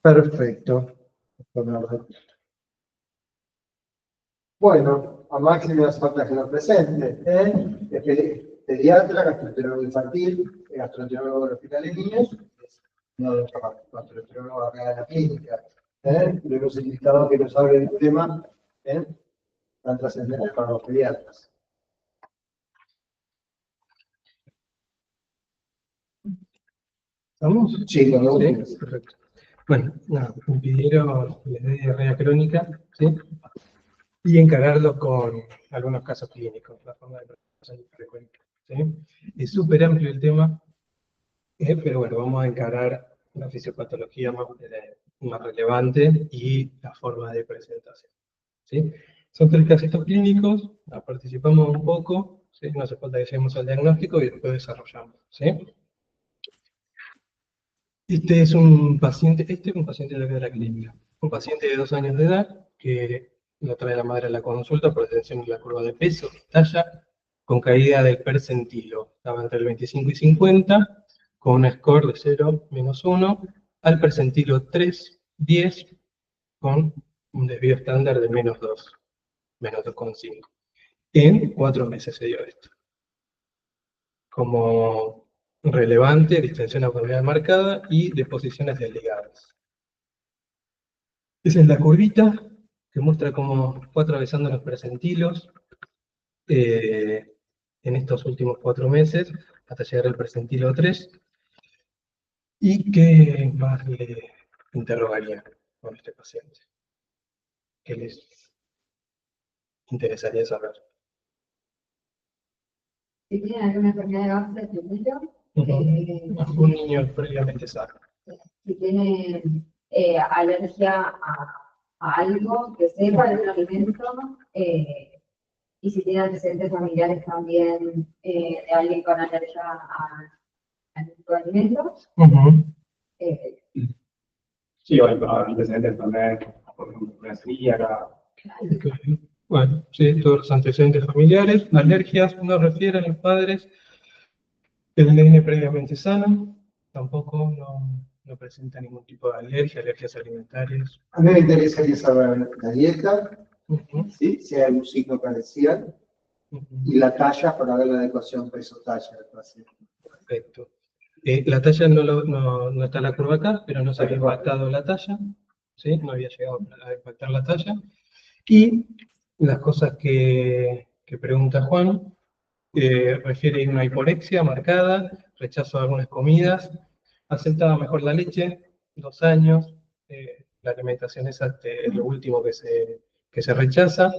Perfecto. Bueno, a Maxi me hace falta que lo presente. Es pediatra, gastroenterólogo infantil, gastroenterólogo del hospital de niños, uno de los gastroenterólogos acá de la clínica. Le hemos invitado a que nos hable del tema tan trascendente para los pediatras. ¿Estamos? Sí, cuando Sí, guste. perfecto. Bueno, nada, me pidieron les dé diarrea crónica, ¿sí? Y encararlo con algunos casos clínicos, la forma de presentación frecuente, ¿sí? Es súper amplio el tema, pero bueno, vamos a encarar la fisiopatología más relevante y la forma de presentación, ¿sí? Son 3 casos clínicos, participamos un poco, ¿sí? No hace falta que lleguemos al diagnóstico y después desarrollamos, ¿sí? Este es un paciente de acá de la clínica, un paciente de 2 años de edad que lo trae la madre a la consulta por extensión de la curva de peso, talla, con caída del percentilo. Estaba entre el 25 y 50, con un score de 0, -1, al percentilo 3, 10, con un desvío estándar de -2, -2,5. En 4 meses se dio esto. Como relevante, distensión abdominal marcada y deposiciones desligadas. Esa es la curvita que muestra cómo fue atravesando los percentilos en estos últimos 4 meses hasta llegar al percentilo 3. ¿Y qué más le interrogaría con este paciente? ¿Qué les interesaría saber? Si tiene alguna enfermedad de base primero, Un niño previamente sano. si tiene alergia a algo que sepa de un alimento, y si tiene antecedentes familiares también de alguien con alergia a algún tipo de alimentos. Sí, o antecedentes también, por ejemplo, una celíaca. Bueno, sí, todos los antecedentes familiares, alergias, no refieren a los padres, el nene previamente sano, tampoco no presenta ningún tipo de alergia, alergias alimentarias. A mí me interesaría saber la dieta, ¿sí? Si hay algún signo parecido, y la talla para ver la adecuación peso-talla del paciente. Perfecto. La talla no está en la curva acá, pero no se había impactado la talla, ¿sí? No había llegado a impactar la talla. Y las cosas que pregunta Juan, refiere a una hiporexia marcada, rechazo de algunas comidas, aceptaba mejor la leche, 2 años, la alimentación es lo último que se rechaza,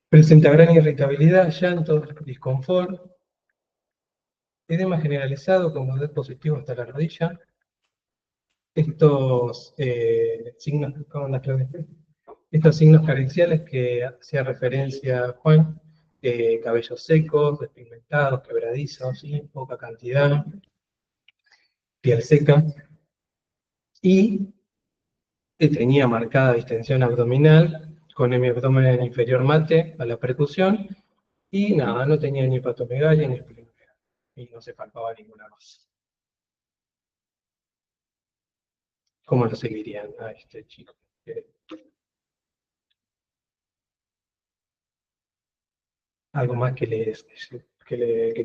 presenta gran irritabilidad, llanto, disconfort, edema generalizado con modelo positivo hasta la rodilla. Estos signos, estos signos carenciales que hacía referencia Juan, cabellos secos, despigmentados, quebradizos, ¿sí? Poca cantidad, piel seca, y tenía marcada distensión abdominal, con el abdomen inferior mate a la percusión, y nada, no tenía ni hepatomegalia ni esplenomegalia, y no se palpaba ninguna más. ¿Cómo lo seguirían a este chico? ¿Algo más que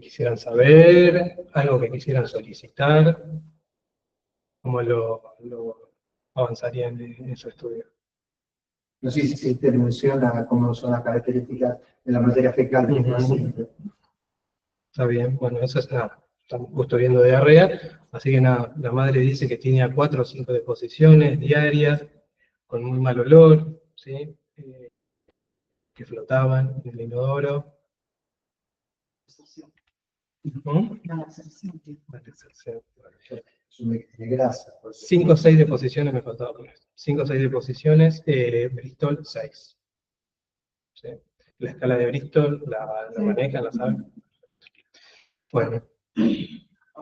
quisieran saber? ¿Algo que quisieran solicitar? ¿Cómo lo avanzarían en su estudio? No sé si se menciona cómo son las características de la materia fecal del paciente. Está bien, bueno, eso es nada. Estamos justo viendo diarrea, así que nada, la madre dice que tenía 4 o 5 deposiciones diarias, con muy mal olor, ¿sí? Que flotaban en el inodoro. La absorción. De grasa. 5 o 6 deposiciones me faltaba poner. 5 o 6 deposiciones, Bristol 6. ¿Sí? La escala de Bristol la manejan, la saben. Bueno,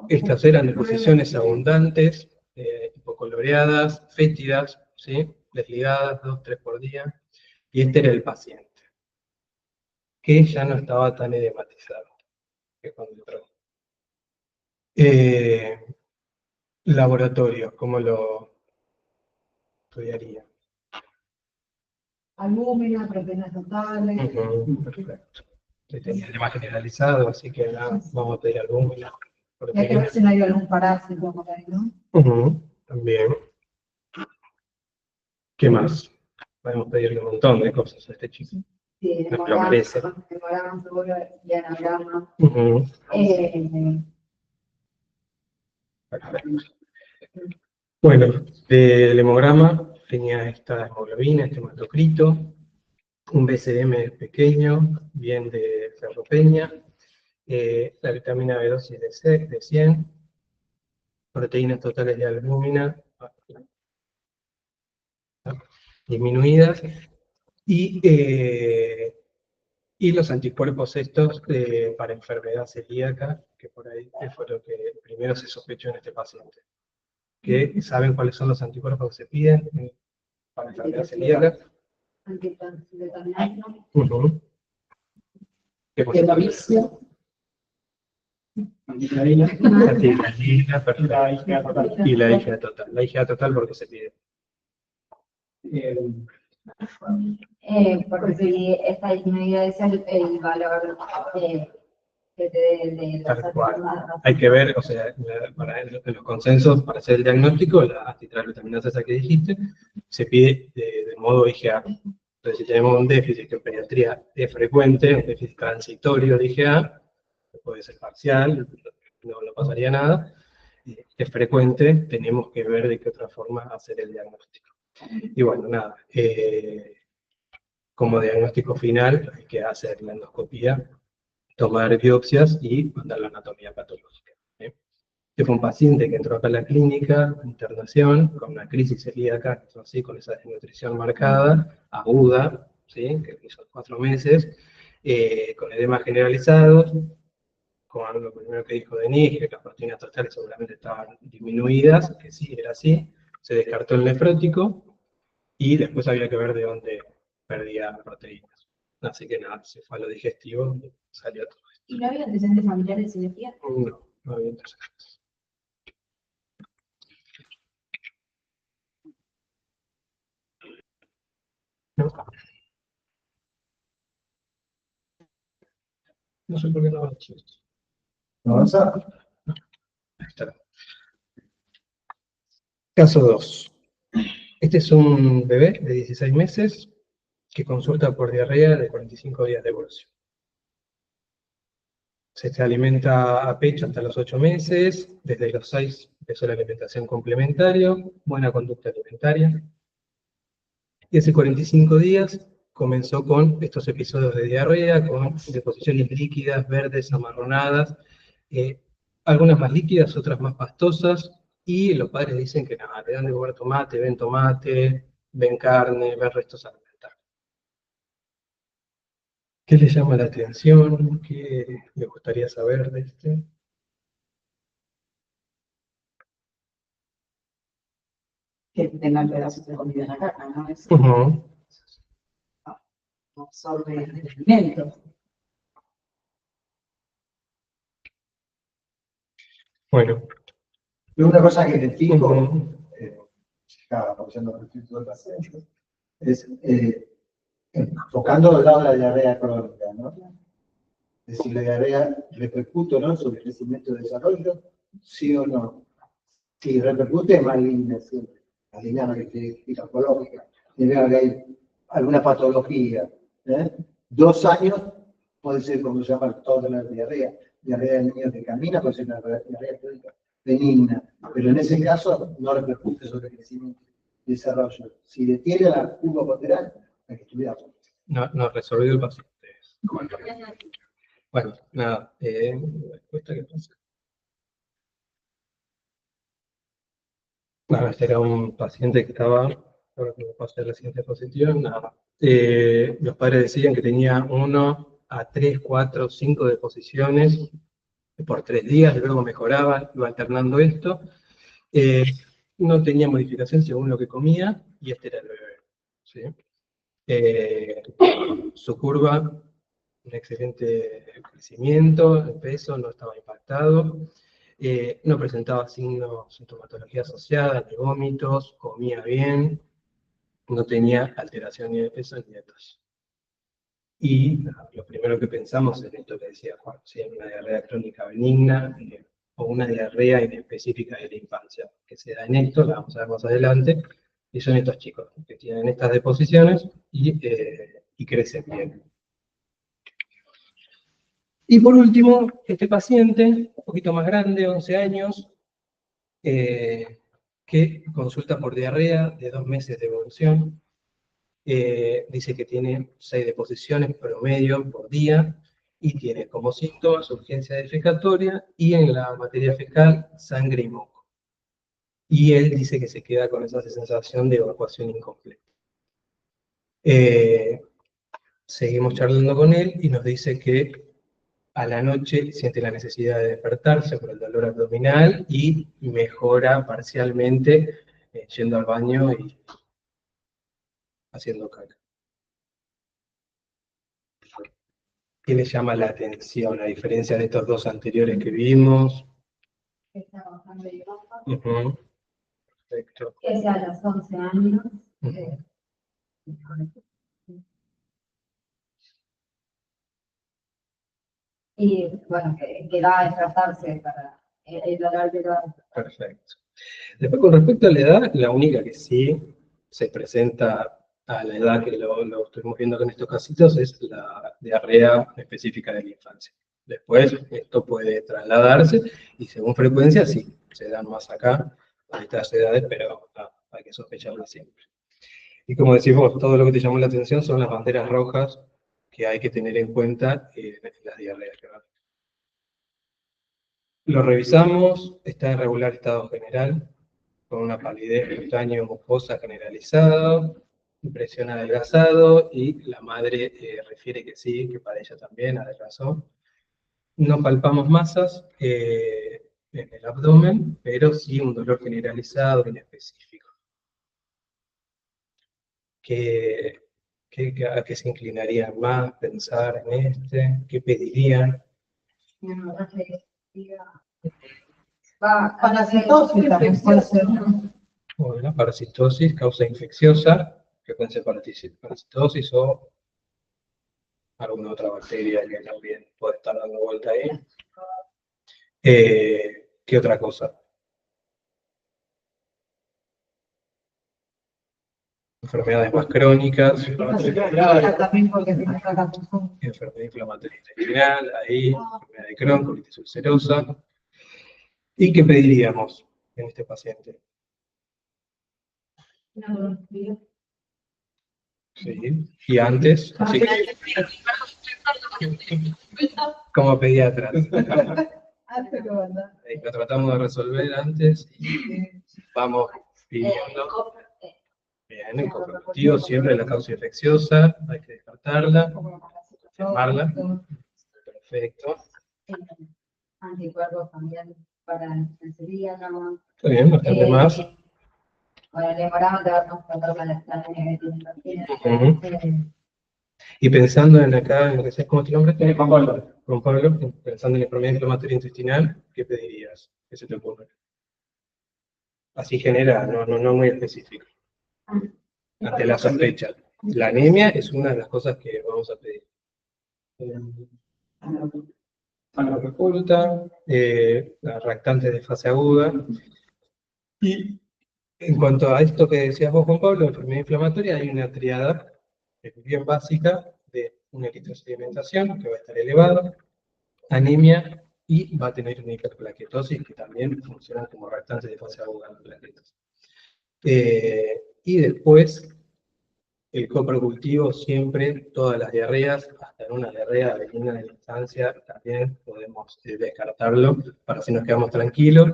estas eran deposiciones abundantes, hipocoloreadas, fétidas, ¿sí? Desligadas 2 o 3 por día, y este era el paciente. que ya no estaba tan edematizado. Que es cuando entró. Laboratorio, ¿cómo lo estudiaría? Albúmina, proteínas totales. Ujú, perfecto. Tenía el tema generalizado, así que nada, vamos a pedir albúmina. Y hay que ver si no hay algún parásito por ahí, ¿no? Ujú, también. ¿Qué más? Podemos pedirle un montón de cosas a este chico. Sí, Nos lo merece. hemograma seguro y anagrama. Ujú, Eh, perfecto. Bueno, del hemograma tenía esta hemoglobina, este hematocrito, un BCM pequeño, bien de sarcopenia, la vitamina B12 de 100, proteínas totales de albúmina disminuidas, y los anticuerpos estos para enfermedad celíaca, que por ahí fue lo que primero se sospechó en este paciente. ¿Que saben cuáles son los anticuerpos que se piden para enfermedad celíaca? Anticonceptivo. Ujú. ¿Qué El novicio. Anticaína. Anticaína, perfecto. La IgA total. Y la IgA total. La IgA total, ¿por qué se pide? Porque si está disminuida es el valor que te de los Tal cual. Hay que ver, o sea, en los consensos para hacer el diagnóstico, la antitransglutaminasa esa que dijiste, se pide de modo IgA. Entonces, si tenemos un déficit que en pediatría es frecuente, un déficit transitorio de IgA, que puede ser parcial, no pasaría nada, es frecuente, tenemos que ver de qué otra forma hacer el diagnóstico. Y bueno, nada, como diagnóstico final hay que hacer la endoscopía, tomar biopsias y mandar la anatomía patológica. Este fue un paciente que entró acá a la clínica, internación, con una crisis celíaca, así, con esa desnutrición marcada, aguda, ¿sí? Que hizo 4 meses, con edema generalizado, con lo primero que dijo Denis, que las proteínas totales seguramente estaban disminuidas, que sí, era así, se descartó el nefrótico, y después había que ver de dónde perdía proteínas. Así que nada, se fue a lo digestivo, salió todo esto. ¿Y no había antecedentes familiares de cirugía? No había antecedentes. No. No sé por qué no avanzó esto. ¿No avanza? Ahí está. Caso 2. Este es un bebé de 16 meses que consulta por diarrea de 45 días de evolución. Se alimenta a pecho hasta los 8 meses, desde los 6 empezó la alimentación complementaria, buena conducta alimentaria. Y hace 45 días comenzó con estos episodios de diarrea, con deposiciones líquidas, verdes, amarronadas, algunas más líquidas, otras más pastosas, y los padres dicen que nada, le dan de comer tomate, ven carne, ven restos alimentarios. ¿Qué les llama la atención? ¿Qué les gustaría saber de este? Que tengan pedazos de comida en la caca, ¿no? Es Ujú. absorbe el alimento. Bueno. Y una cosa que me fijo, Ujú. estaba apoyando el perfil del paciente, es enfocando del lado de la diarrea crónica, ¿no? Es decir, la diarrea repercute, ¿no?, sobre el crecimiento y desarrollo, sí o no. Si repercute, es maligna siempre. Maligna no significa oncológica. Significa que hay alguna patología. 2 años puede ser, como se llama, toda la diarrea. Diarrea de niños que camina puede ser una diarrea crónica benigna. Pero en ese caso no repercute sobre el crecimiento y desarrollo. Si detiene la curva lateral, hay que estudiarlo. No resolvió el paciente. Bueno, nada, ¿cuesta qué pasa? Nada, este era un paciente que estaba, ahora que me pasa la siguiente posición, nada. Los padres decían que tenía 1 a 3, 4, 5 deposiciones por 3 días, luego mejoraba, iba alternando esto. No tenía modificación según lo que comía, y este era el bebé. ¿Sí? Su curva un excelente crecimiento, el peso no estaba impactado, no presentaba signos, sintomatología asociada, ni vómitos, comía bien, no tenía alteración ni de peso ni de talla. Y lo primero que pensamos es esto que decía Juan, si hay una diarrea crónica benigna o una diarrea inespecífica de la infancia, que se da en esto, la vamos a ver más adelante, y son estos chicos que tienen estas deposiciones y crecen bien. Y por último, este paciente, un poquito más grande, 11 años, que consulta por diarrea de 2 meses de evolución, dice que tiene 6 deposiciones promedio por día y tiene como síntomas urgencia defecatoria y en la materia fecal sangre y moco. Y él dice que se queda con esa sensación de evacuación incompleta. Seguimos charlando con él y nos dice que a la noche siente la necesidad de despertarse por el dolor abdominal y mejora parcialmente yendo al baño y haciendo caca. ¿Qué le llama la atención, a diferencia de estos dos anteriores que vimos? Está bajando de baja. Ujú. Perfecto. Que sea a los 11 años. Ujú. Y bueno, que va a despertarse para el dolor de los... Perfecto. Después, con respecto a la edad, la única que sí se presenta a la edad que lo estuvimos viendo con estos casitos es la diarrea específica de la infancia. Después, esto puede trasladarse y según frecuencia, sí, se dan más acá, a estas edades, pero hay que sospecharlo siempre. Y como decimos, todo lo que te llamó la atención son las banderas rojas que hay que tener en cuenta en las diarreas. Lo revisamos, está en regular estado general, con una palidez cutánea mucosa generalizada, presión adelgazado, y la madre refiere que sí, que para ella también adelgazó. No palpamos masas en el abdomen, pero sí un dolor generalizado inespecífico. ¿A qué se inclinarían más? ¿Pensar en este? ¿Qué pedirían? Parasitosis también puede ser. Bueno, parasitosis, causa infecciosa, que puede ser parasitosis o alguna otra bacteria que también puede estar dando vuelta ahí. ¿Qué otra cosa? Enfermedades más crónicas, También porque tiene cacatuzón. enfermedad inflamatoria intestinal, ahí, enfermedad de Crohn, colitis ulcerosa. ¿Y qué pediríamos en este paciente? Sí, y antes, así como pediatra. Lo tratamos de resolver antes y vamos pidiendo. Bien, el comprometido siempre la causa infecciosa, hay que descartarla, confirmarla. Perfecto. Anticuerpos también para el celíaco. Está bien, bastante más. Bueno, el hemograma te va a constatar la anemia que tiene. Ujú. Y pensando en acá, en lo que sea, ¿cómo te nombres? Juan Pablo. Juan Pablo, pensando en la enfermedad inflamatoria intestinal, ¿qué pedirías? ¿Qué se te ocurre? Así genera, no muy específico. Ante la sospecha. La anemia es una de las cosas que vamos a pedir. Sangre oculta, lactantes de fase aguda. Y en cuanto a esto que decías vos, Juan Pablo, enfermedad inflamatoria, hay una triada bien básica de una eritrosedimentación que va a estar elevada, anemia y va a tener una hiperplaquetosis que también funciona como lactantes de fase aguda en plaquetas. Y después, el coprocultivo siempre, todas las diarreas, hasta en una diarrea benigna de la infancia, también podemos descartarlo para si nos quedamos tranquilos.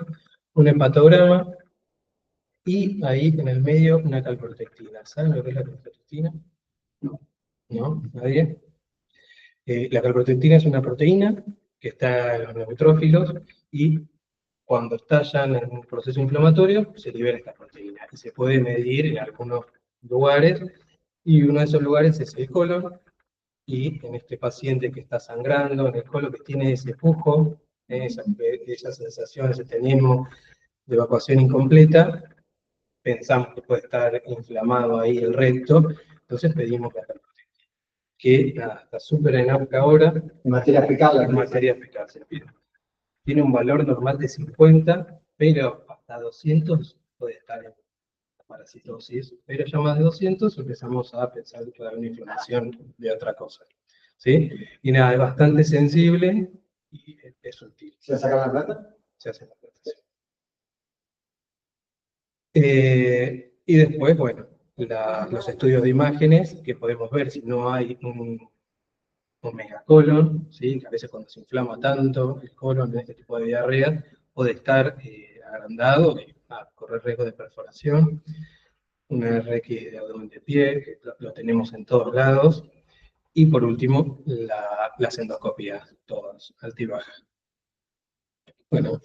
Un hepatograma y ahí en el medio una calprotectina. ¿Saben lo que es la calprotectina? No. ¿No? ¿Nadie? La calprotectina es una proteína que está en los neutrófilos y cuando estallan en un proceso inflamatorio se libera esta proteína y se puede medir en algunos lugares y uno de esos lugares es el colon y en este paciente que está sangrando en el colon, que tiene ese pujo, esa sensación, ese tenismo de evacuación incompleta, pensamos que puede estar inflamado ahí el recto, entonces pedimos la peritoneal, que nada, está súper en auge ahora, En materia fecal, en materia fecal se pide. Tiene un valor normal de 50, pero hasta 200 puede estar en parasitosis, pero ya más de 200 empezamos a pensar que puede haber una inflamación de otra cosa, ¿sí? Y nada, es bastante sensible y es sutil. ¿se saca la plata? Se hace la plantación. Y después, bueno, los estudios de imágenes, que podemos ver si no hay un megacolon, ¿sí? Que a veces cuando se inflama tanto el colon en este tipo de diarrea, puede estar agrandado y correr riesgo de perforación. Una RX de abdomen de pie, que lo tenemos en todos lados. Y por último, las endoscopías, todas, alta y baja. Bueno,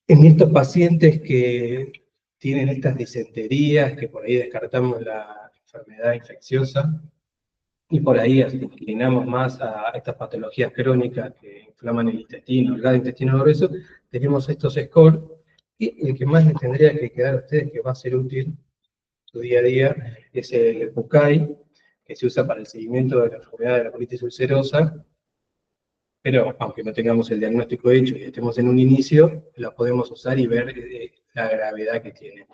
en estos pacientes que tienen estas disenterías, que por ahí descartamos la enfermedad infecciosa, y por ahí inclinamos más a estas patologías crónicas que inflaman el intestino, el gas intestino grueso, tenemos estos scores, y el que más les tendría que quedar a ustedes, que va a ser útil su día a día, es el PUCAI, que se usa para el seguimiento de la enfermedad de la colitis ulcerosa, pero aunque no tengamos el diagnóstico hecho y estemos en un inicio, lo podemos usar y ver la gravedad que tiene.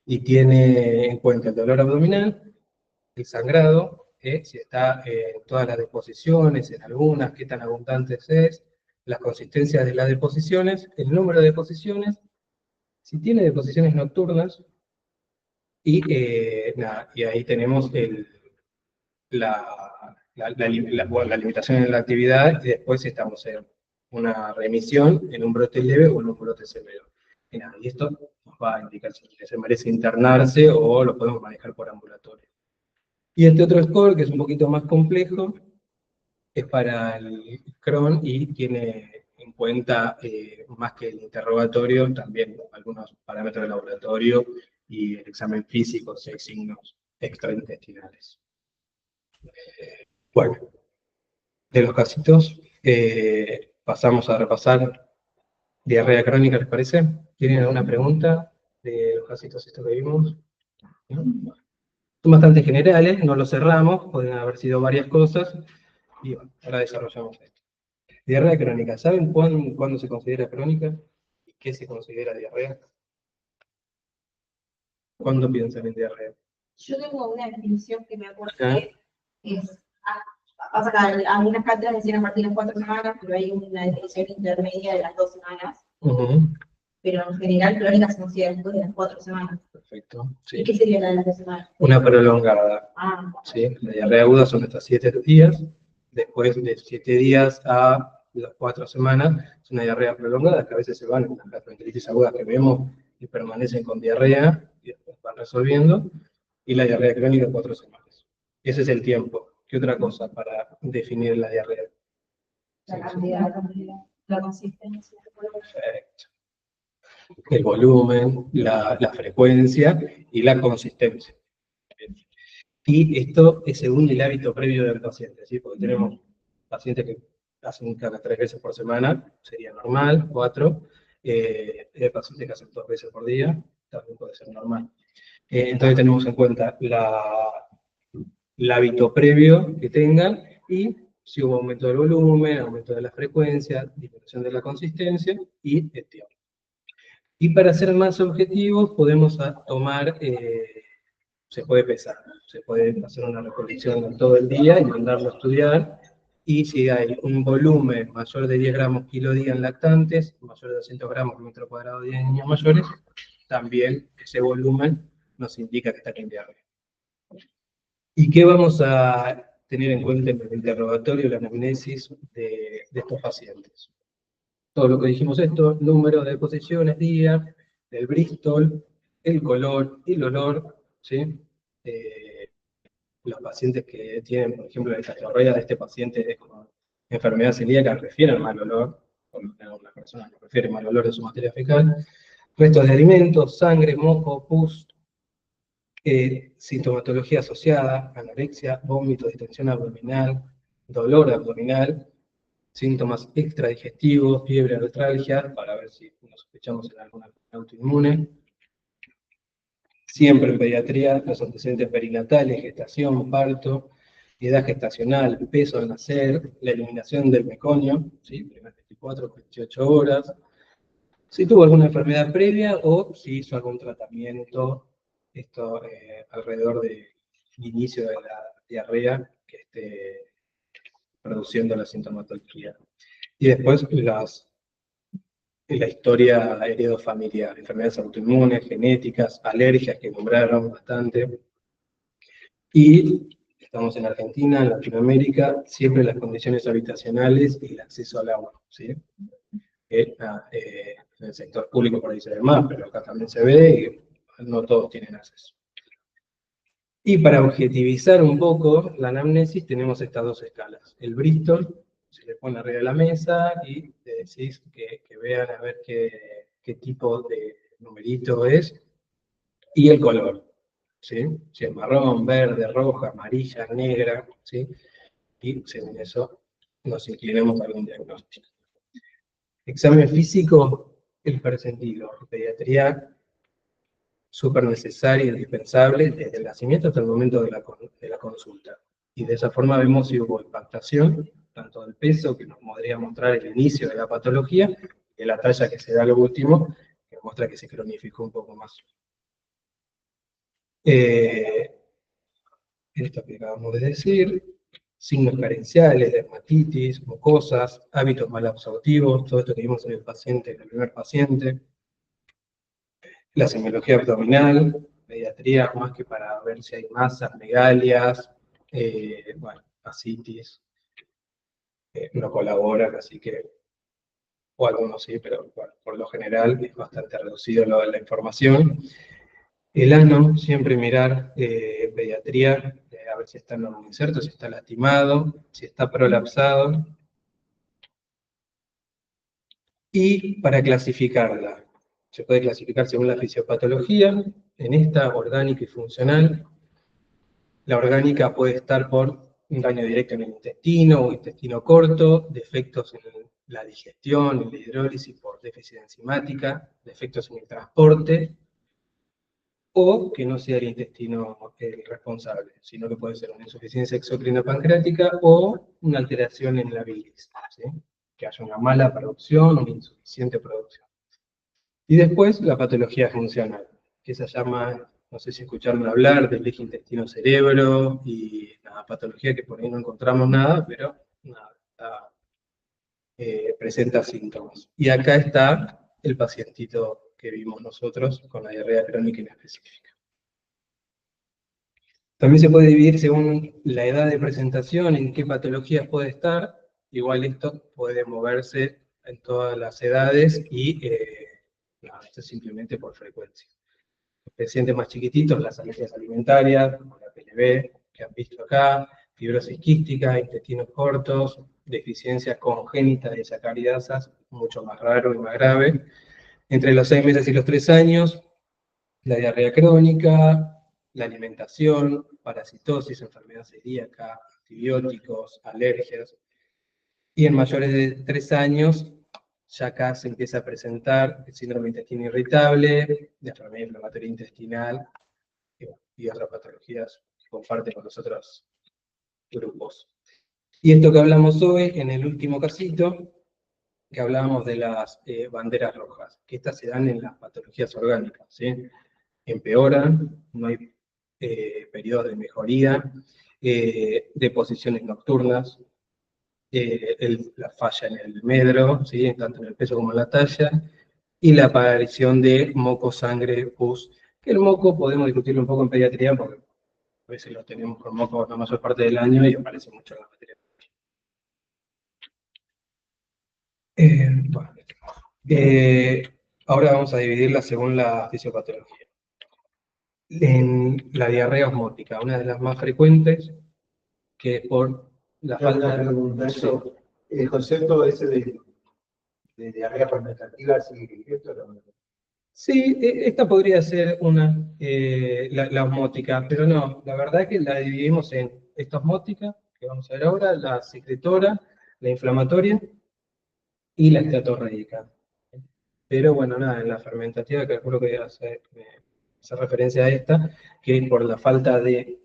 Y tiene en cuenta el dolor abdominal, el sangrado, si está en todas las deposiciones, en algunas, qué tan abundantes es, las consistencias de las deposiciones, el número de deposiciones, si tiene deposiciones nocturnas, y ahí tenemos la limitación en la actividad, y después si estamos en una remisión, en un brote leve o en un brote severo. Y esto nos va a indicar si se merece internarse o lo podemos manejar por ambulatorio. Y este otro score, que es un poquito más complejo, es para el Crohn y tiene en cuenta, más que el interrogatorio, también algunos parámetros de laboratorio y el examen físico, 6 signos extraintestinales. Bueno, de los casitos, pasamos a repasar diarrea crónica, ¿les parece? ¿Tienen alguna pregunta de los casitos estos que vimos? ¿No? Son bastante generales, no los cerramos, pueden haber sido varias cosas, y bueno, ahora desarrollamos esto. Diarrea crónica, ¿saben cuándo se considera crónica? ¿Y qué se considera diarrea? ¿Cuándo piensan en diarrea? Yo tengo una definición que me acuerdo Ajá. que es, pasa que algunas cátedras decían a partir de las 4 semanas, pero hay una definición intermedia de las 2 semanas, pero en general crónica se considera después de las 4 semanas. Perfecto, ¿Y sí. qué sería la de las 2 semanas? Una prolongada. Ah, ¿Sí? La diarrea aguda son hasta 7 días, después de 7 días a las 4 semanas, es una diarrea prolongada, que a veces se van en las gastroenteritis agudas que vemos y permanecen con diarrea, y después van resolviendo, y la diarrea crónica 4 semanas. Ese es el tiempo. ¿Qué otra cosa para definir la diarrea? La cantidad, la consistencia. Perfecto. El volumen, la frecuencia y la consistencia. Y esto es según el hábito previo del paciente, ¿sí? Porque tenemos pacientes que hacen cada 3 veces por semana, sería normal, 4. Hay pacientes que hacen 2 veces por día, también puede ser normal. Entonces tenemos en cuenta el hábito previo que tengan y si hubo aumento del volumen, aumento de la frecuencia, disminución de la consistencia y el tiempo. Y para ser más objetivos podemos tomar... se puede pesar, se puede hacer una recolección todo el día y mandarlo a estudiar, y si hay un volumen mayor de 10 gramos kilo día en lactantes, mayor de 200 gramos por metro cuadrado día en niños mayores, también ese volumen nos indica que está en diarrea. ¿Y qué vamos a tener en cuenta en el interrogatorio, la anamnesis de estos pacientes? Todo lo que dijimos esto, número de deposiciones, día, el Bristol, el color, el olor, ¿sí? Los pacientes que tienen, por ejemplo, la disarrea de este paciente es con enfermedad celíaca refieren mal olor, las personas que refieren mal olor de su materia fecal, restos de alimentos, sangre, moco, pus, Sintomatología asociada, anorexia, vómito, distensión abdominal, dolor abdominal, síntomas extradigestivos, fiebre, artralgia, para ver si nos sospechamos en alguna autoinmune. Siempre en pediatría, los antecedentes perinatales, gestación, parto, edad gestacional, peso al nacer, la eliminación del meconio, ¿sí? Primeras 24 o 28 horas, si tuvo alguna enfermedad previa o si hizo algún tratamiento alrededor del inicio de la diarrea que esté produciendo la sintomatología. Y después la historia heredofamiliar, enfermedades autoinmunes, genéticas, alergias que nombraron bastante. Y estamos en Argentina, en Latinoamérica, siempre las condiciones habitacionales y el acceso al agua, ¿sí? En el sector público por ahí se ve más, pero acá también se ve y no todos tienen acceso. Y para objetivizar un poco la anamnesis tenemos estas dos escalas. El Bristol, se le pone arriba de la mesa y le decís que vean a ver qué tipo de numerito es, y el color, ¿sí? Si es marrón, verde, roja, amarilla, negra, ¿sí? Y según eso nos inclinamos a algún diagnóstico. Examen físico, el percentilo, pediatría, súper necesario y indispensable desde el nacimiento hasta el momento de la consulta. Y de esa forma vemos si hubo impactación, tanto del peso, que nos podría mostrar el inicio de la patología, y de la talla que se da lo último, que muestra que se cronificó un poco más. Esto que acabamos de decir, signos carenciales, dermatitis, mucosas, hábitos malabsortivos, todo esto que vimos en el paciente, en el primer paciente. La semiología abdominal, pediatría, más que para ver si hay masas, megalias, bueno, asitis, no colaboran, así que, o algunos sí, pero bueno, por lo general es bastante reducido la información. El ano, siempre mirar pediatría, a ver si está en un inserto, si está lastimado, si está prolapsado. Y para clasificarla, se puede clasificar según la fisiopatología, en esta orgánica y funcional. La orgánica puede estar por un daño directo en el intestino o intestino corto, defectos en la digestión, en la hidrólisis por déficit enzimática, defectos en el transporte, o que no sea el intestino el responsable, sino que puede ser una insuficiencia exocrino-pancreática o una alteración en la bilis, ¿sí? Que haya una mala producción, una insuficiente producción. Y después la patología funcional, que se llama, no sé si escucharon hablar del eje intestino-cerebro y la patología que por ahí no encontramos nada, pero nada, presenta síntomas. Y acá está el pacientito que vimos nosotros con la diarrea crónica inespecífica. También se puede dividir según la edad de presentación, en qué patologías puede estar. Igual esto puede moverse en todas las edades y esto es simplemente por frecuencia. Los pacientes más chiquititos, las alergias alimentarias, como la PLB, que han visto acá, fibrosis quística, intestinos cortos, deficiencias congénitas de sacaridasas, mucho más raro y más grave. Entre los 6 meses y los 3 años, la diarrea crónica, la alimentación, parasitosis, enfermedad celíaca, antibióticos, alergias. Y en mayores de 3 años, ya acá se empieza a presentar el síndrome de intestino irritable, la enfermedad inflamatoria intestinal y otras patologías que comparten con los otros grupos. Y esto que hablamos hoy, en el último casito, que hablábamos de las banderas rojas, que estas se dan en las patologías orgánicas, ¿sí? Empeoran, no hay periodos de mejoría, deposiciones nocturnas, la falla en el medro, ¿sí? Tanto en el peso como en la talla, y la aparición de moco, sangre, pus, que el moco podemos discutirlo un poco en pediatría, porque a veces lo tenemos con moco la mayor parte del año y aparece mucho en la materia. Ahora vamos a dividirla según la fisiopatología. En la diarrea osmótica, una de las más frecuentes, que es por la falta de... pregunta, eso, el concepto ese de diarrea fermentativa, ¿sí? Sí, esta podría ser la osmótica, pero no, la verdad es que la dividimos en esta osmótica, que vamos a ver ahora, la secretora, la inflamatoria y la estatorreica. Pero bueno, nada, en la fermentativa calculo que hace referencia a esta, que por la falta de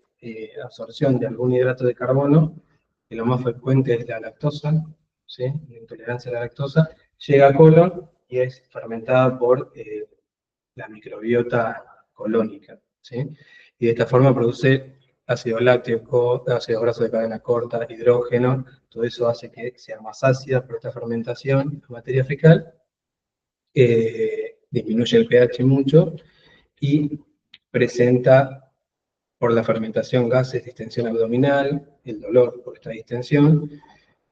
absorción de algún hidrato de carbono, que lo más frecuente es la lactosa, ¿sí? La intolerancia a la lactosa, llega a colon y es fermentada por la microbiota colónica, ¿sí? Y de esta forma produce ácido láctico, ácido graso de cadena corta, hidrógeno, todo eso hace que sea más ácida por esta fermentación en materia fecal, disminuye el pH mucho y presenta por la fermentación gases, distensión abdominal, el dolor por esta distensión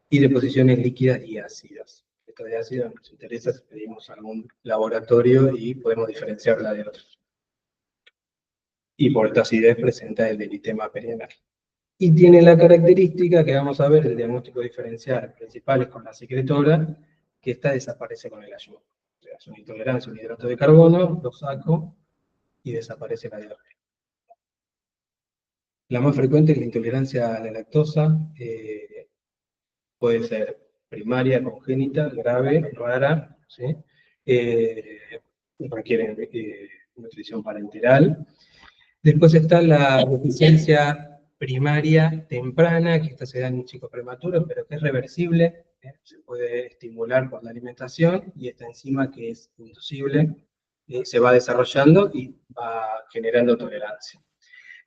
y deposiciones líquidas y ácidas. Esto de ácido nos interesa si pedimos algún laboratorio y podemos diferenciarla de otros. Y por esta acidez presenta el eritema perianal. Y tiene la característica que vamos a ver, el diagnóstico diferencial principal es con la secretora, que esta desaparece con el ayuno. O sea, es una intolerancia a un hidrato de carbono, lo saco y desaparece la diarrea. La más frecuente es la intolerancia a la lactosa, puede ser primaria, congénita, grave, rara, ¿sí? Requiere nutrición parenteral. Después está la deficiencia primaria temprana, que esta se da en chicos prematuros, pero que es reversible, se puede estimular por la alimentación, y esta enzima que es inducible, se va desarrollando y va generando tolerancia.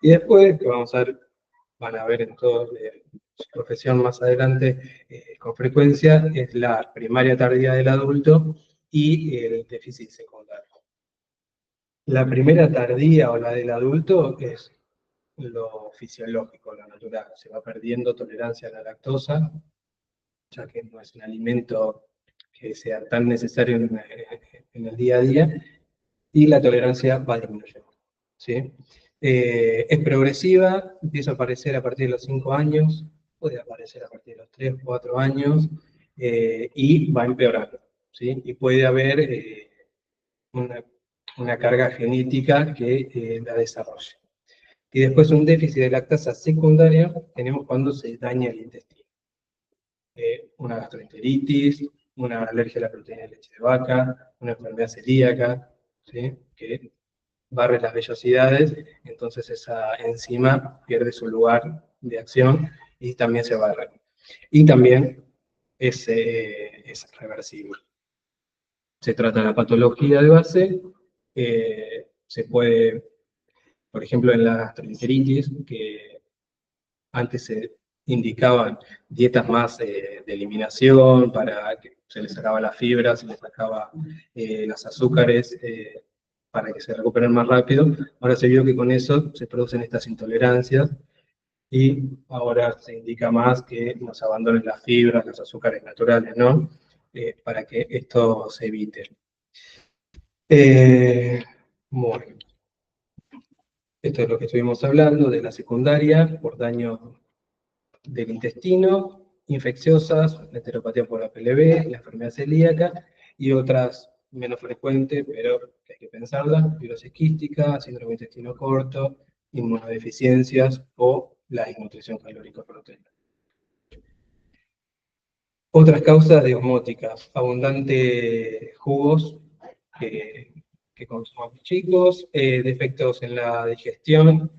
Y después, que van a ver en toda su profesión más adelante con frecuencia, es la primaria tardía del adulto y el déficit secundario. La primera tardía o la del adulto es lo fisiológico, lo natural. Se va perdiendo tolerancia a la lactosa, ya que no es un alimento que sea tan necesario en el día a día, y la tolerancia va disminuyendo, ¿sí? Es progresiva, empieza a aparecer a partir de los 5 años, puede aparecer a partir de los 3 o 4 años, y va empeorando, ¿sí? Y puede haber una carga genética que la desarrolle. Y después un déficit de lactasa secundaria tenemos cuando se daña el intestino. Una gastroenteritis, una alergia a la proteína de leche de vaca, una enfermedad celíaca, ¿sí? Que barre las vellosidades, entonces esa enzima pierde su lugar de acción y también se barre. Y también es reversible. Se trata la patología de base, se puede, por ejemplo, en la gastroenteritis, que antes se indicaban dietas más de eliminación para que se les sacaba las fibras, se les sacaba los azúcares para que se recuperen más rápido. Ahora se vio que con eso se producen estas intolerancias y ahora se indica más que nos abandonen las fibras, los azúcares naturales, ¿no? Para que esto se evite. Bueno, esto es lo que estuvimos hablando de la secundaria por daño del intestino, infecciosas, la enteropatía por la PLB, la enfermedad celíaca y otras menos frecuentes, pero que hay que pensarlas, fibrosis quística, síndrome de intestino corto, inmunodeficiencias o la desnutrición calórico-proteica. Otras causas de osmóticas, abundantes jugos que consuman chicos, defectos en la digestión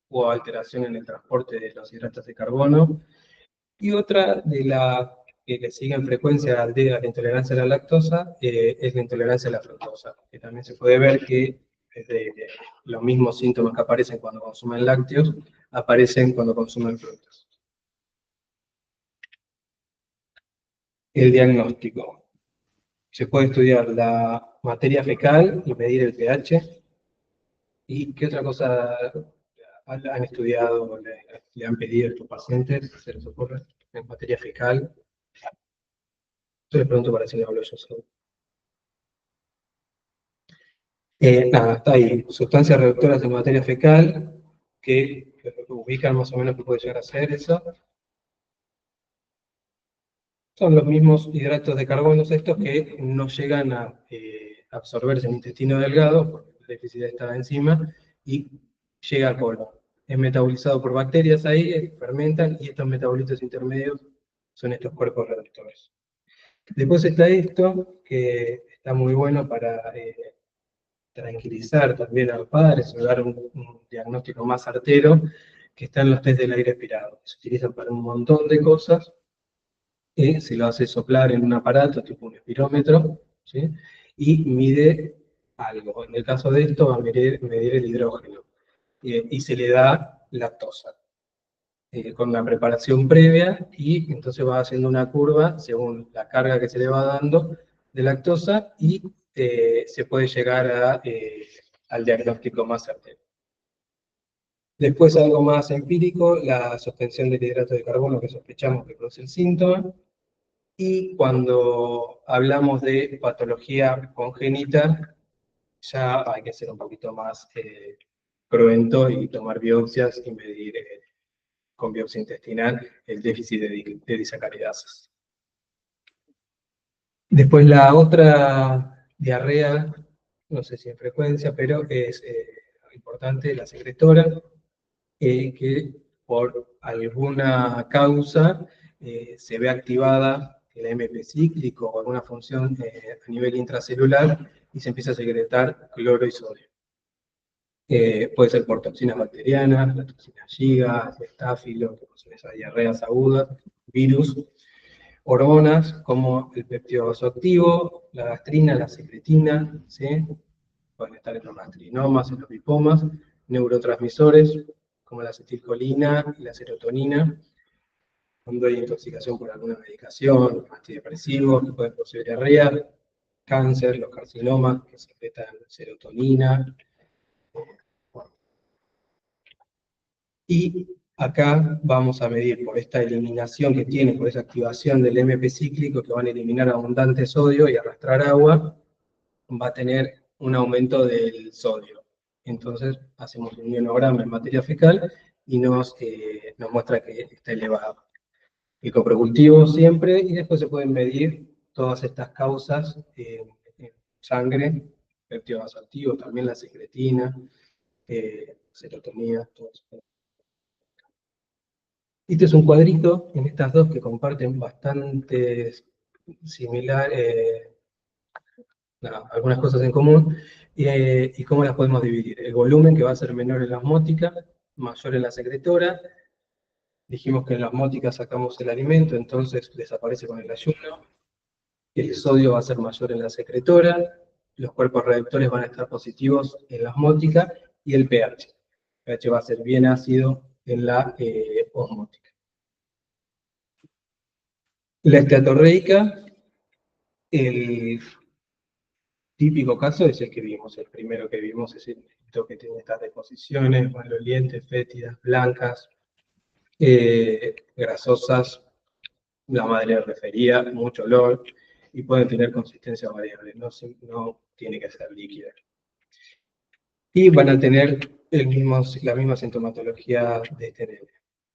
o alteración en el transporte de los hidratos de carbono. Y otra de las que le sigue en frecuencia a la intolerancia a la lactosa es la intolerancia a la fructosa, que también se puede ver que los mismos síntomas que aparecen cuando consumen lácteos aparecen cuando consumen frutas. El diagnóstico. Se puede estudiar la materia fecal y medir el pH. ¿Y qué otra cosa han estudiado, le han pedido a estos pacientes? ¿Se les ocurre? En materia fecal. Yo les pregunto para si no hablo yo solo. Nada, está ahí. Sustancias reductoras en materia fecal que ubican más o menos qué puede llegar a ser eso. Son los mismos hidratos de carbono estos que no llegan a absorberse en el intestino delgado, porque el déficit de esta enzima, y llega al colon. Es metabolizado por bacterias ahí, fermentan, y estos metabolitos intermedios son estos cuerpos reductores. Después está esto, que está muy bueno para tranquilizar también a los padres, o dar un diagnóstico más certero, que están los test del aire expirado. Se utilizan para un montón de cosas, se lo hace soplar en un aparato, tipo un espirómetro, ¿sí? Y mide algo. En el caso de esto va a medir el hidrógeno, y se le da lactosa, con una preparación previa, y entonces va haciendo una curva según la carga que se le va dando de lactosa, y se puede llegar al diagnóstico más certero. Después, algo más empírico, la suspensión del hidrato de carbono que sospechamos que produce el síntoma. Y cuando hablamos de patología congénita, ya hay que ser un poquito más cruento y tomar biopsias y medir con biopsia intestinal el déficit de disacaridasas. Después la otra diarrea, no sé si en frecuencia, pero es importante, la secretora, que por alguna causa se ve activada el AMP cíclico o alguna función a nivel intracelular y se empieza a secretar cloro y sodio. Puede ser por toxinas bacterianas, la toxina Giga, el estáfilo, que son esas diarreas agudas, virus, hormonas como el péptido vasoactivo, la gastrina, la secretina, ¿sí? Pueden estar en los gastrinomas, en los lipomas, neurotransmisores como la acetilcolina y la serotonina, cuando hay intoxicación por alguna medicación, antidepresivos que pueden producir diarrea, cáncer, los carcinomas que secretan serotonina. Y acá vamos a medir por esta eliminación que tiene, por esa activación del MP cíclico, que van a eliminar abundante sodio y arrastrar agua, va a tener un aumento del sodio. Entonces hacemos un ionograma en materia fecal y nos muestra que está elevado. Pico-productivo siempre, y después se pueden medir todas estas causas en sangre, péptido vasoactivo, también la secretina, serotonina, todo eso. Este es un cuadrito en estas dos que comparten bastantes similares, algunas cosas en común, y cómo las podemos dividir. El volumen, que va a ser menor en la osmótica, mayor en la secretora. Dijimos que en la osmótica sacamos el alimento, entonces desaparece con el ayuno. El sodio va a ser mayor en la secretora, los cuerpos reductores van a estar positivos en la osmótica, y el pH. El pH va a ser bien ácido en la osmótica. La esteatorreica, el típico caso es el que vimos, el primero que vimos es el que tiene estas deposiciones malolientes, fétidas, blancas, grasosas, la madre refería, mucho olor, y pueden tener consistencia variable, no tiene que ser líquida. Y van a tener la misma sintomatología de tener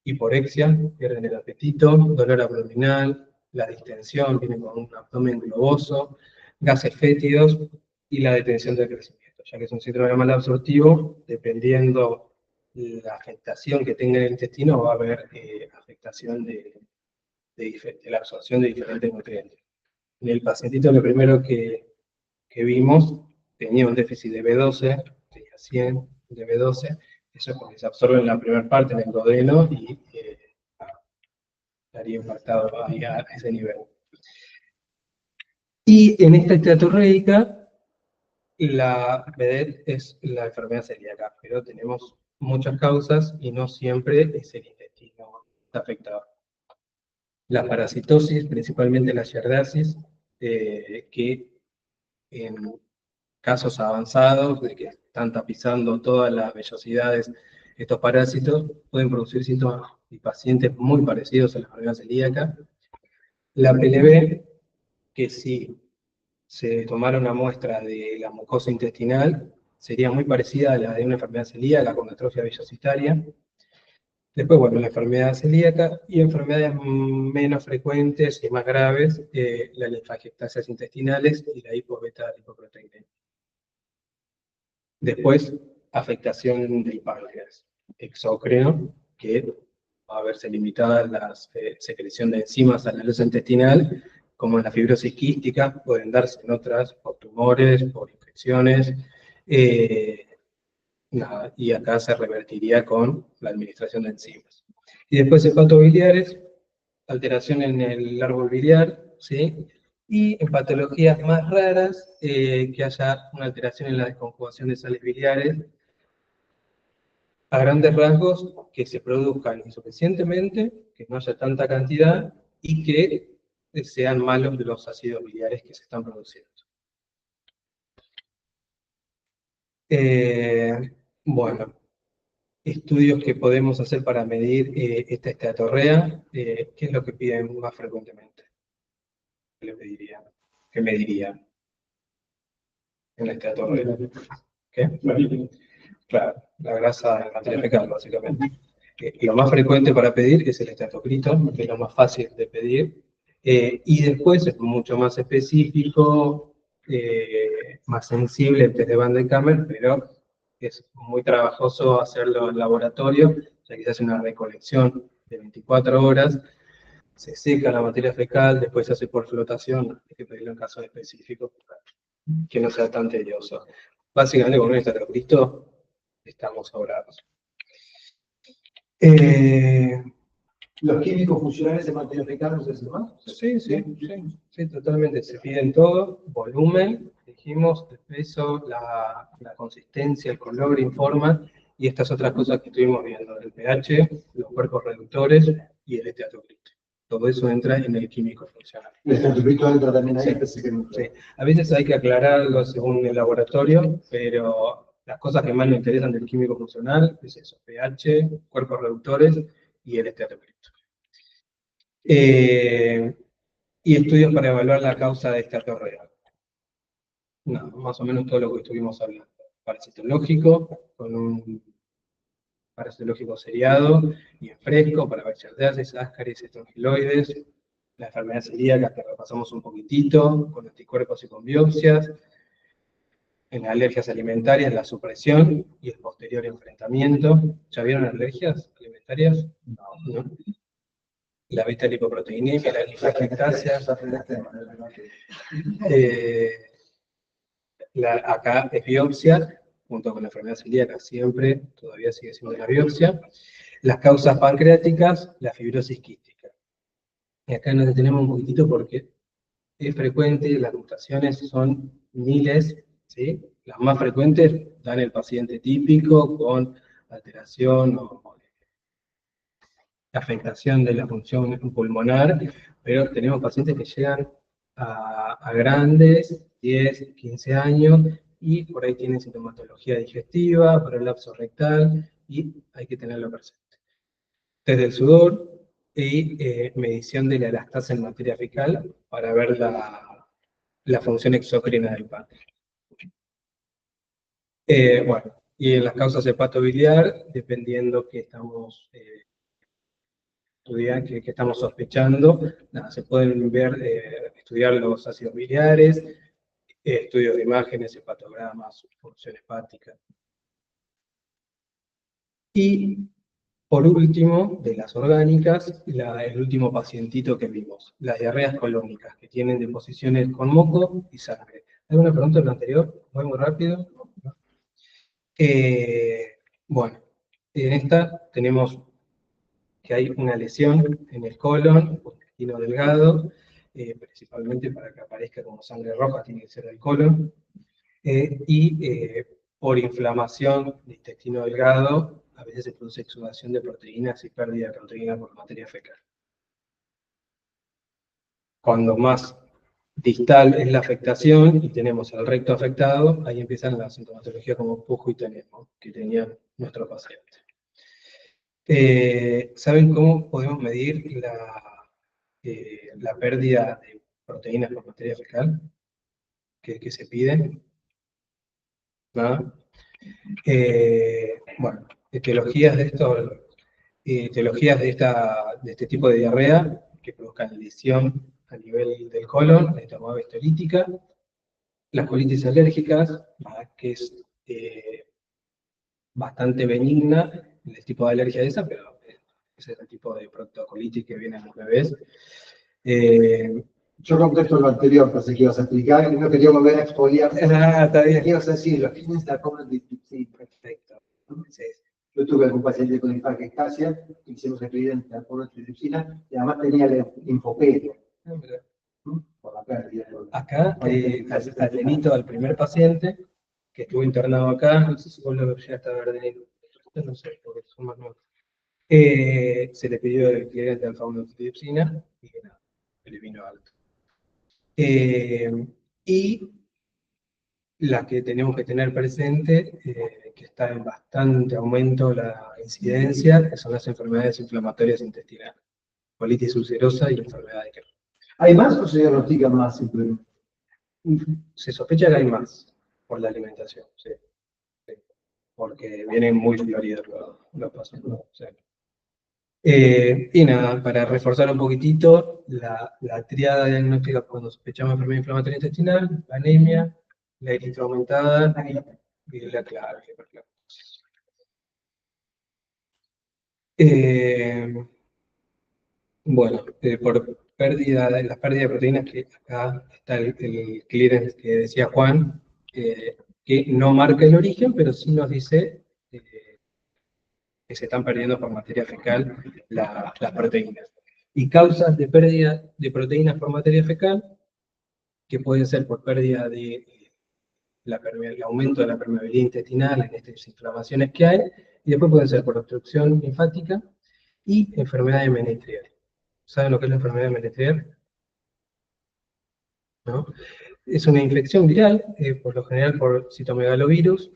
hiporexia, pierden el apetito, dolor abdominal, la distensión, viene con un abdomen globoso, gases fétidos y la detención del crecimiento, ya que es un síndrome malabsortivo, dependiendo la afectación que tenga en el intestino, va a haber afectación de la absorción de diferentes nutrientes. En el pacientito, lo primero que vimos, tenía un déficit de B12, tenía 100 de B12, eso es porque se absorbe en la primera parte, en el duodeno, y estaría impactado ahí a ese nivel. Y en esta esteatorreica, la vedette es la enfermedad celíaca, pero tenemos muchas causas y no siempre es el intestino está afectado. La parasitosis, principalmente la giardiasis, que en casos avanzados, de que están tapizando todas las vellosidades, estos parásitos pueden producir síntomas y pacientes muy parecidos a la enfermedad celíaca. La PLB, que si se tomara una muestra de la mucosa intestinal, sería muy parecida a la de una enfermedad celíaca con atrofia vellositaria. Después, bueno, la enfermedad celíaca y enfermedades menos frecuentes y más graves, las linfagiectasias intestinales y la hipobeta-lipoproteinemia. Después, afectación del páncreas, exócrino, que va a verse limitada la secreción de enzimas a la luz intestinal, como en la fibrosis quística, pueden darse en otras por tumores, por infecciones, y acá se revertiría con la administración de enzimas. Y después hepatobiliares, alteración en el árbol biliar, ¿sí? Y en patologías más raras, que haya una alteración en la desconjugación de sales biliares, a grandes rasgos, que se produzcan insuficientemente, que no haya tanta cantidad, y que sean malos los ácidos biliares que se están produciendo. Bueno, estudios que podemos hacer para medir esta esteatorrea, ¿qué es lo que piden más frecuentemente? ¿Qué le pedirían? ¿Qué medirían en la esteatorrea? ¿Qué? Claro, la grasa en materia fecal, básicamente. Lo más frecuente para pedir es el esteatocrito, que es lo más fácil de pedir, y después es mucho más específico, más sensible el test de Van den Kammer, pero es muy trabajoso hacerlo en laboratorio, ya que se hace una recolección de 24 horas, se seca la materia fecal, después se hace por flotación, hay que pedirlo en casos específicos, que no sea tan tedioso. Básicamente con un esteatocrito estamos sobrados. Los químicos funcionales de materia fecal no se hacen más. Sí, totalmente. Se piden todo, volumen, dijimos, el peso, la consistencia, el color, informa, y estas otras cosas que estuvimos viendo, el pH, los cuerpos reductores y el esteatocrito. Todo eso entra en el químico funcional. El esteatocrito entra también ahí. Sí. A veces hay que aclararlo según el laboratorio, pero las cosas que más nos interesan del químico funcional es eso, pH, cuerpos reductores y el esteatocrito. Y estudios para evaluar la causa de esteatorrea. No, más o menos todo lo que estuvimos hablando. Parasitológico, con un parasitológico seriado y en fresco para bacterias, ascaris, estrongiloides, la enfermedad celíaca que repasamos un poquitito, con anticuerpos y con biopsias, en alergias alimentarias, la supresión y el posterior enfrentamiento. ¿Ya vieron alergias alimentarias? No. La beta-lipoproteinemia, la linfagiectasia. Acá es biopsia, junto con la enfermedad celíaca, siempre, todavía sigue siendo la biopsia. Las causas pancreáticas, la fibrosis quística. Y acá nos detenemos un poquitito porque es frecuente, las mutaciones son miles, ¿sí? Las más frecuentes dan el paciente típico con alteración o afectación de la función pulmonar, pero tenemos pacientes que llegan a grandes, 10, 15 años, y por ahí tienen sintomatología digestiva, prolapso rectal, y hay que tenerlo presente. Test del sudor y medición de la elastasa en materia fecal para ver la función exócrina del páncreas. Bueno, y en las causas hepatobiliar, dependiendo que estamos que estamos sospechando, nada, se pueden ver, estudiar los ácidos biliares, estudios de imágenes, hepatogramas, función hepática. Y por último, de las orgánicas, el último pacientito que vimos, las diarreas colónicas, que tienen deposiciones con moco y sangre. ¿Alguna pregunta de lo anterior? ¿Voy muy rápido? Bueno, en esta tenemos que hay una lesión en el colon, o intestino delgado, principalmente para que aparezca como sangre roja, tiene que ser del colon, y por inflamación de intestino delgado, a veces se produce exudación de proteínas y pérdida de proteínas por materia fecal. Cuando más distal es la afectación y tenemos el recto afectado, ahí empiezan las sintomatologías como pujo y tenemo que tenía nuestro paciente. ¿Saben cómo podemos medir la pérdida de proteínas por materia fecal que se pide? ¿Nada? Bueno, etiologías de esto. etiologías de este tipo de diarrea que produzcan lesión a nivel del colon, la estomatosis histolítica, las colitis alérgicas, que es bastante benigna, el tipo de alergia de esa, pero ese es el tipo de proctocolitis que viene en los bebés. Yo contesto lo anterior, pensé que ibas a explicar, no quería volver a expoliar. Está bien. ¿Qué ibas a decir? Los genes de la comen de sí, Perfecto. Sí. Yo tuve algún paciente con infarctasia, hicimos el cliente de tripsina y además tenía la linfopedia por la pérdida. Acá, al delito al primer paciente, que estuvo internado acá, no sé si vos lo llegaste a ver de él, no sé, porque son más nuevos. Se le pidió el cliente de alfa-1-tripsina y nada, le vino alto. Y la que tenemos que tener presente, que está en bastante aumento la incidencia, que son las enfermedades inflamatorias intestinales, colitis ulcerosa y enfermedad de Crohn. ¿Hay más o se diagnostican más simplemente? Se sospecha que hay más por la alimentación, sí. Sí. Porque vienen muy floridos los pacientes. Sí. Y nada, para reforzar un poquitito, la triada diagnóstica cuando sospechamos enfermedad inflamatoria intestinal, la anemia, la eritrina aumentada y la clave. Bueno, por pérdida, las pérdidas de proteínas, que acá está el clearance que decía Juan, que no marca el origen, pero sí nos dice que se están perdiendo por materia fecal las proteínas. Y causas de pérdida de proteínas por materia fecal, que pueden ser por pérdida de el aumento de la permeabilidad intestinal en estas inflamaciones que hay, y después pueden ser por obstrucción linfática y enfermedad de menetrier. ¿Saben lo que es la enfermedad de menetrier? ¿No? Es una infección viral, por lo general por citomegalovirus,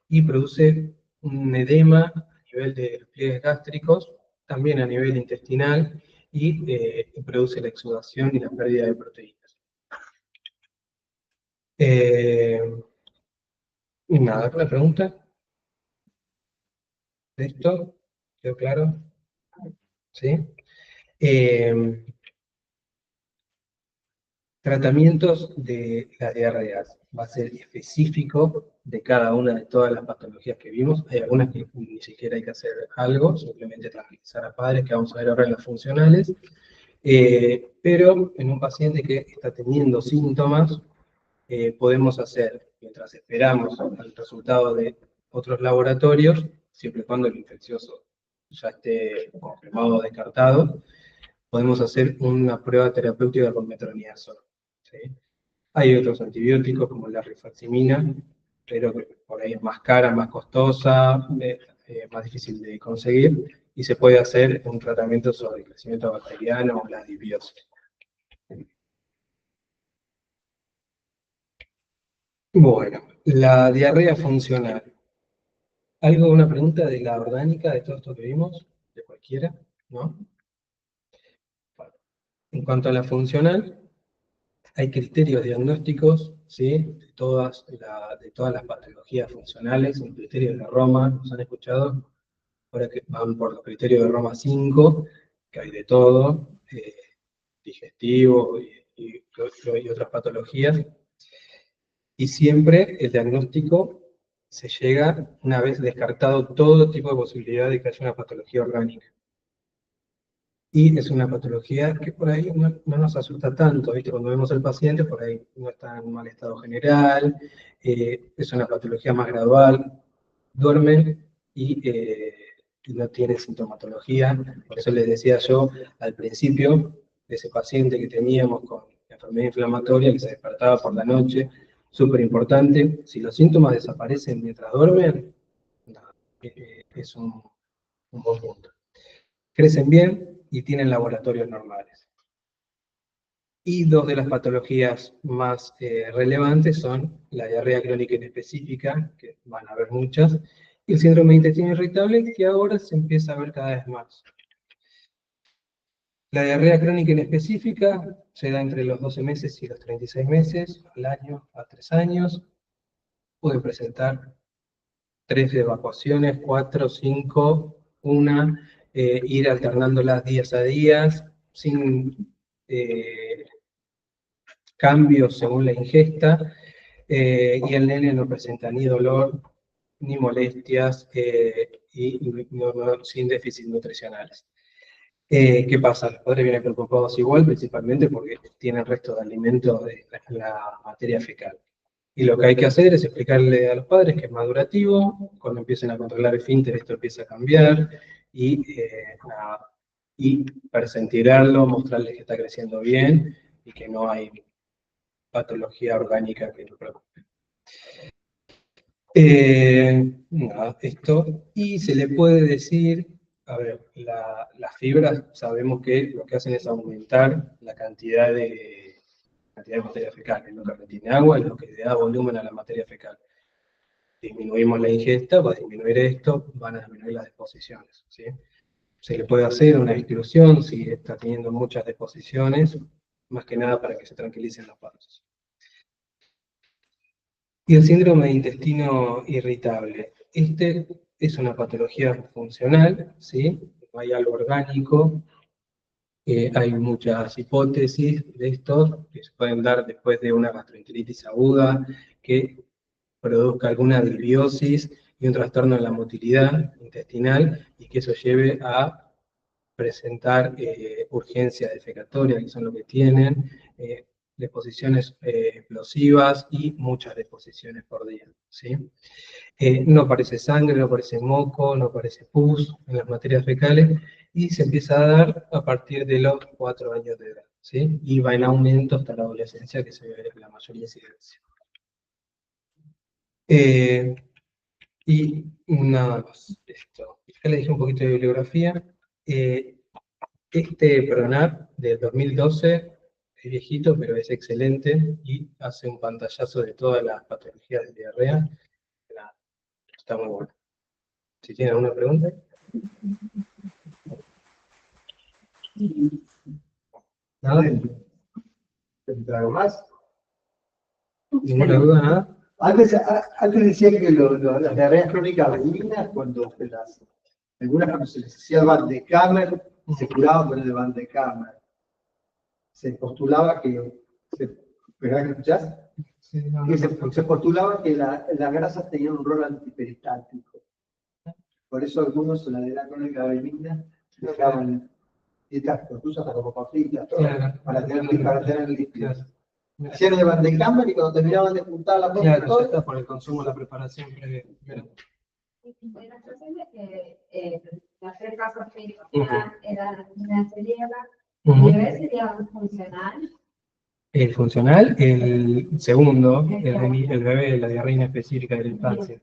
y produce un edema a nivel de los pliegues gástricos, también a nivel intestinal, y produce la exudación y la pérdida de proteínas. Y nada, ¿alguna pregunta? ¿De esto? ¿Quedó claro? ¿Sí? Tratamientos de las diarreas. Va a ser específico de cada una de todas las patologías que vimos. Hay algunas que ni siquiera hay que hacer algo, simplemente tranquilizar a padres, que vamos a ver ahora en las funcionales. Pero en un paciente que está teniendo síntomas, podemos hacer, mientras esperamos el resultado de otros laboratorios, siempre y cuando el infeccioso ya esté confirmado o descartado, podemos hacer una prueba terapéutica con metronidazol. ¿Sí? Hay otros antibióticos como la rifaximina, pero que por ahí es más cara, más costosa, más difícil de conseguir, y se puede hacer un tratamiento sobre el crecimiento bacteriano o la disbiosis. Bueno, la diarrea funcional. ¿Una pregunta de la orgánica de todo esto que vimos? De cualquiera, ¿no? Bueno, en cuanto a la funcional, hay criterios diagnósticos, ¿sí? De todas las patologías funcionales, un criterio de Roma, ¿nos han escuchado? Ahora que van por los criterios de Roma 5, que hay de todo, digestivo y otras patologías. Y siempre el diagnóstico se llega una vez descartado todo tipo de posibilidad de que haya una patología orgánica. Y es una patología que por ahí no nos asusta tanto, ¿viste? Cuando vemos al paciente, por ahí no está en mal estado general, es una patología más gradual, duermen y no tiene sintomatología. Por eso les decía yo al principio, de ese paciente que teníamos con enfermedad inflamatoria, que se despertaba por la noche, súper importante, si los síntomas desaparecen mientras duermen, es un buen punto. Crecen bien y tienen laboratorios normales. Y dos de las patologías más relevantes son la diarrea crónica inespecífica, que van a haber muchas, y el síndrome de intestino irritable, que ahora se empieza a ver cada vez más. La diarrea crónica inespecífica se da entre los 12 meses y los 36 meses, al año a 3 años. Puede presentar 3 evacuaciones, 4, 5, 1, ir alternándolas días a días, sin cambios según la ingesta, y el nene no presenta ni dolor, ni molestias, sin déficit nutricionales. ¿Qué pasa? Los padres vienen preocupados igual, principalmente porque tienen resto de alimentos de la materia fecal. Y lo que hay que hacer es explicarle a los padres que es madurativo, cuando empiecen a controlar el esfínter esto empieza a cambiar, y persentirarlo, mostrarles que está creciendo bien y que no hay patología orgánica que lo preocupe. Esto, y se le puede decir, a ver, las fibras sabemos que lo que hacen es aumentar la cantidad de materia fecal, es lo que retiene agua, es lo que le da volumen a la materia fecal. Disminuimos la ingesta, va a disminuir esto, van a disminuir las deposiciones, ¿sí? Se le puede hacer una distribución si está teniendo muchas deposiciones, más que nada para que se tranquilicen los padres. Y el síndrome de intestino irritable. Este es una patología funcional, ¿sí? No hay algo orgánico. Hay muchas hipótesis de esto que se pueden dar después de una gastroenteritis aguda que produzca alguna disbiosis y un trastorno en la motilidad intestinal y que eso lleve a presentar urgencia defecatoria, que son lo que tienen, deposiciones explosivas y muchas deposiciones por día, ¿sí? No aparece sangre, no aparece moco, no aparece pus en las materias fecales y se empieza a dar a partir de los 4 años de edad, ¿sí? Y va en aumento hasta la adolescencia, que se ve la mayor incidencia. Y nada más, esto. Ya le dije un poquito de bibliografía. Este PRONAP de 2012 es viejito, pero es excelente y hace un pantallazo de todas las patologías de diarrea. Está muy bueno. Si tienen alguna pregunta. ¿Nada? ¿Algo más? ¿Ninguna duda, nada? Antes decía que las diarreas crónicas benignas, algunas cuando se les hacía Van de Kammer, se curaban con el Van de Kammer. Se postulaba que, ¿verdad que escuchás? Sí, Que se postulaba que las grasas tenían un rol antiperistático. Por eso algunos en la diarrea crónica benigna dejaban dietas profusas hasta como papitas, todo, claro, para tener líquidos. claro. Hacían el Van de Kammer y cuando terminaban de juntar la boca, Claro, ya está por el consumo, la preparación previa. De las pacientes que hacer casos clínicos era una celíaca, ¿el bebé sería un funcional? El funcional, el segundo, el bebé, la diarrea inespecífica de la infancia.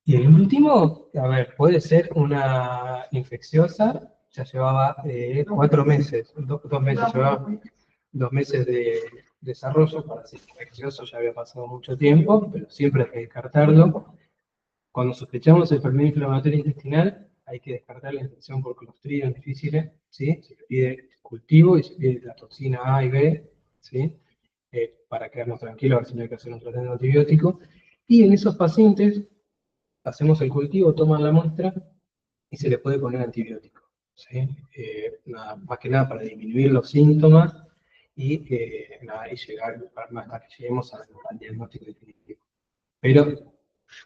Y el último, a ver, puede ser una infecciosa, ya llevaba 4 meses, 2 meses, llevaba 2 meses de desarrollo, para ser infeccioso ya había pasado mucho tiempo, pero siempre hay que descartarlo. Cuando sospechamos enfermedad inflamatoria intestinal, hay que descartar la infección por Clostridium difficile, ¿sí? Se le pide cultivo y se pide la toxina A y B, ¿sí? Para quedarnos tranquilos, a ver si no hay que hacer un tratamiento antibiótico. Y en esos pacientes, hacemos el cultivo, toman la muestra y se le puede poner antibiótico, ¿sí? Más que nada para disminuir los síntomas y llegar hasta que lleguemos al diagnóstico definitivo. Pero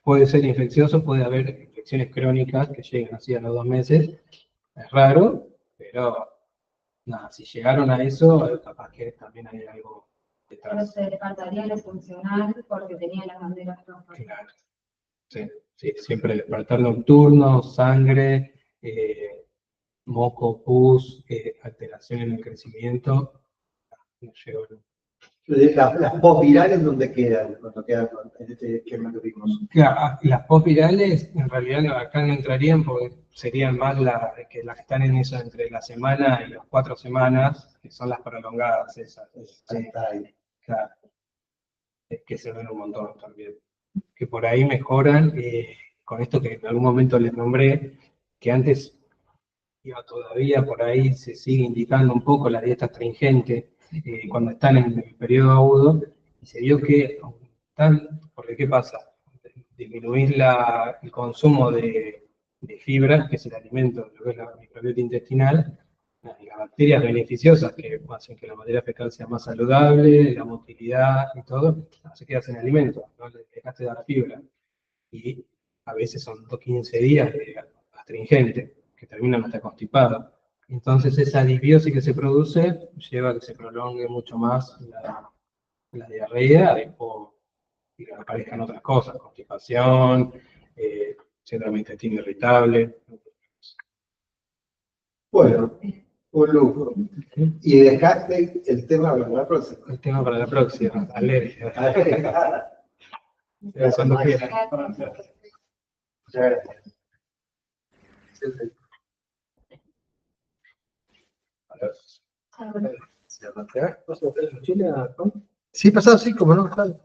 puede ser infeccioso, puede haber infecciones crónicas que lleguen así a los 2 meses. Es raro, pero nada, si llegaron a eso, capaz que también hay algo Pero detrás. se descartaría lo funcional porque tenía las banderas rojas. Claro. Sí, sí, siempre despertar nocturno, sangre, moco, pus, alteración en el crecimiento. No llego a... Las posvirales, ¿dónde quedan? Cuando quedan en este esquema que vimos. Claro, las posvirales en realidad acá no entrarían porque serían más las que están en eso entre la semana y las 4 semanas, que son las prolongadas esas. Sí, claro. Es que se ven un montón también. Que por ahí mejoran con esto que en algún momento les nombré, que antes iba todavía por ahí, se sigue indicando un poco la dieta astringente cuando están en el periodo agudo, y se vio que aumentan, porque ¿qué pasa? Disminuir el consumo de de fibra, que es el alimento de lo que es la microbiota intestinal, y las bacterias beneficiosas que hacen que la materia fecal sea más saludable, la motilidad y todo, se queda sin alimento, no le dejaste de dar fibra. Y a veces son 15 días de astringente, que terminan hasta constipados. Entonces esa disbiosis que se produce lleva a que se prolongue mucho más la diarrea o que aparezcan otras cosas, constipación, síndrome de intestino irritable. Bueno, un lujo. Y dejaste el tema para la próxima. El tema para la próxima, alergia. Gracias, Cuando Max. quieras. Muchas gracias. ¿Sí, pasado? Sí, como no, claro.